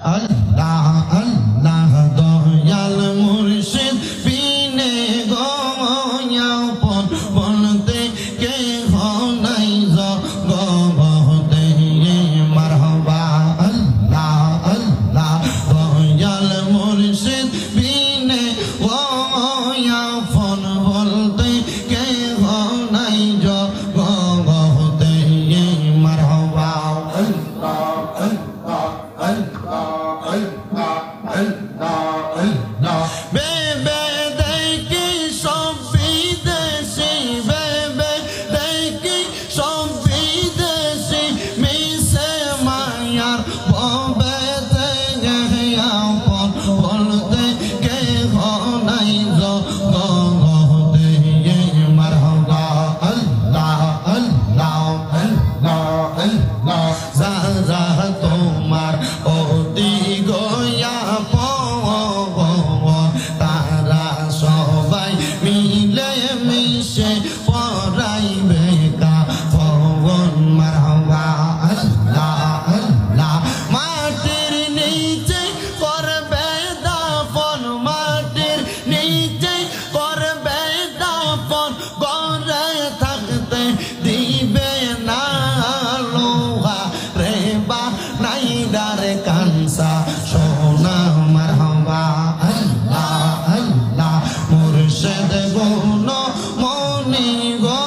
আল্লাহ আল্লাহ দয়াল মুর্শিদ বিনে গো আপন বলতে কে নাই জগতে মারহাবা আল্লাহ আল্লাহ দয়াল মুর্শিদ বিনে গো আপন বলতে কে নাই জগতে মারহাবা আল্লাহ আল্লাহ আল্লাহ আল্লাহ আল্লাহ বেবে দেখি সব বিদেশি বেবে দেখি সব বিদেশি মিশে মায়ার ববে আপন বলতে কে নাই জগতে মারহাবা আল্লাহ আল্লাহ আল্লাহ আল্লাহ যা তোমার অতি গয়া তারা সবাই মিলে মিশে পড়াইবে কাফন মারহাবা আল্লাহ আল্লাহ মাটির নিচে করবে দাফন মাটির নিচে করবে দাফন ঘরে থাকতে দিবে না লোহা রে বা নাই ডারে কানসা সোনা মারহাবা আল্লাহ আল্লাহ মুর্শিদ গুণ মনি গো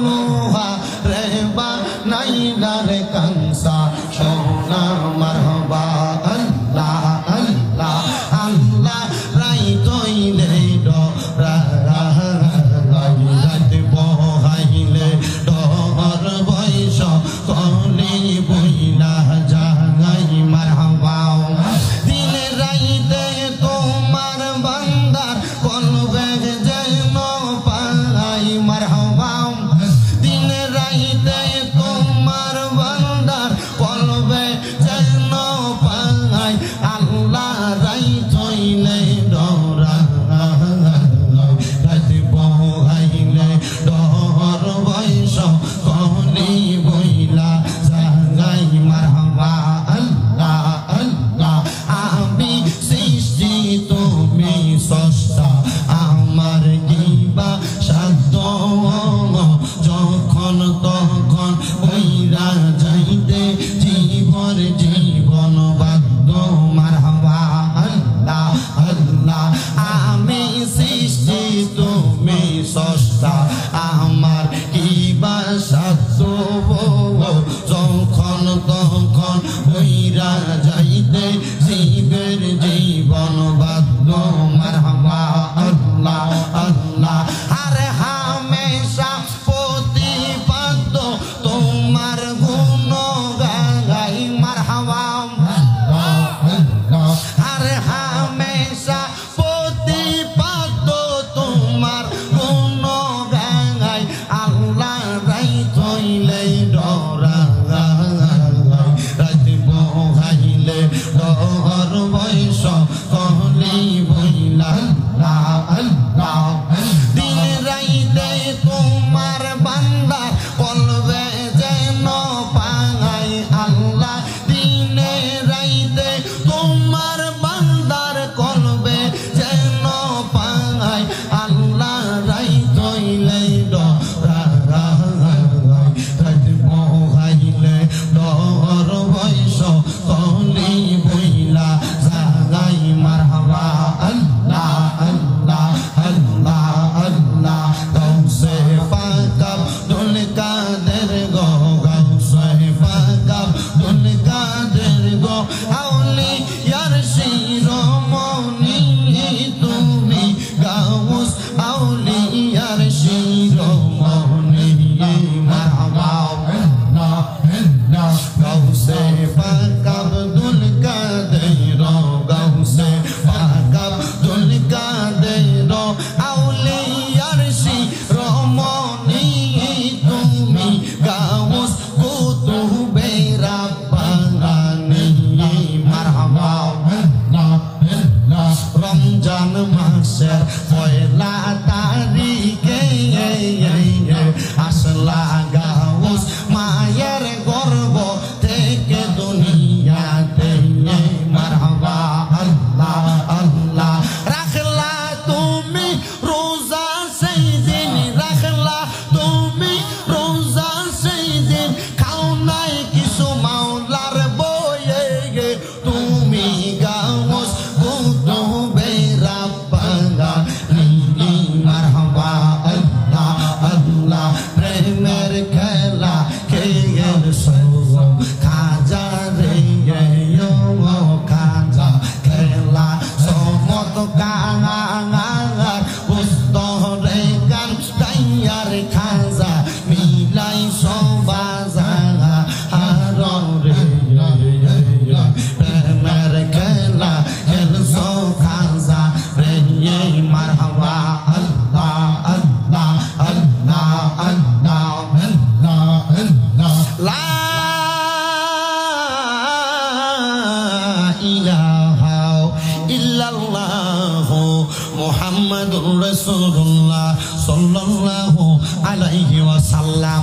লোহা রে বা নাই ডারে কানসা সোনা মারহাবা আল্লাহ আল্লাহ আল্লাহ রাই তৈলে ডরা রাত বহাইলে ডর বৈশ কলি বইলা জাগাই মারহাবা দিন রাইতে তোমার বান্দার কলবে যেন পাই মারহাবা দিন রাইতে তোমার বান্দার কলবে যেন পাই আল্লাহ রাই তৈলে ডরা রাত বহাইলে ডর বৈশ কলি বইলা জাগাই মারহাবা আল্লাহ আল্লাহ আমি সৃষ্টি তুমি স্রষ্টা আমার কিবা সাধ্য যখন তখন ওইরা যাইতে জীবন বাধ্য মারহাবা আল্লাহ আল্লাহ আমি সৃষ্টি তুমি স্রষ্টা আমার কিবা সাধ্য যখন তখন ওইরা যাইতে জীবন বাধ্য মারহাবা আল্লাহ আল্লাহ আরে হামেশা প্রতিপাদ্য তোমার গুণ গাই মারহাবা আরে হামেশা প্রতিপাদ্য তোমার গুণ গাই আল্লাহ রাই তৈলে ডরা রাত বহাইলে ডর বৈশ কলি বইলা আল্লাহ দিন রাইতে তোমার বান্দা কলবে যেন পাই আল্লাহ দিনে রাইতে তোমার বান্দার কলবে যেন পাই আল্লাহ রাই তৈলে ডরা রাত বহাইলে ডর বৈশ কলি বইলা জাগাই মারহাবা আল্লাহ আল্লাহ আল্লাহ আল্লাহ গৌসে পাক আব্দুল কাদের গো গৌসে পাক আব্দুল কাদের গো আউলিয়ার শিরোমণি তুমি গাউস আউলিয়ার শিরোমণি মারহাবা গৌসে পাক আব্দুল কাদের গৌসে পাক আব্দুল কাদের আউলিয়ার শিরোমণি তুমি গাউস কুতুবে রাব্বানি তুমি গাউস কুতুবে রাব্বানা লিলি মারহাবা আল্লাহ আল্লাহ প্রেমের খেলা খেয়ের সো খাজা রে ও খাজা খেলা সমত কাঙার পুস্তরে গান তাইয়ার খাজা মিলাই সবাজা হার রে প্রেমের খেলা খেলছো খাজা রে মারহাবা আল্লাহ আল্লাহ আল্লাহ আল্লাহ আল্লাহ আল্লাহ লা ইলাহা ইল্লাল্লাহু মুহাম্মাদুর রাসূলুল্লাহ সাল্লাল্লাহু আলাইহি ওয়াসাল্লাম।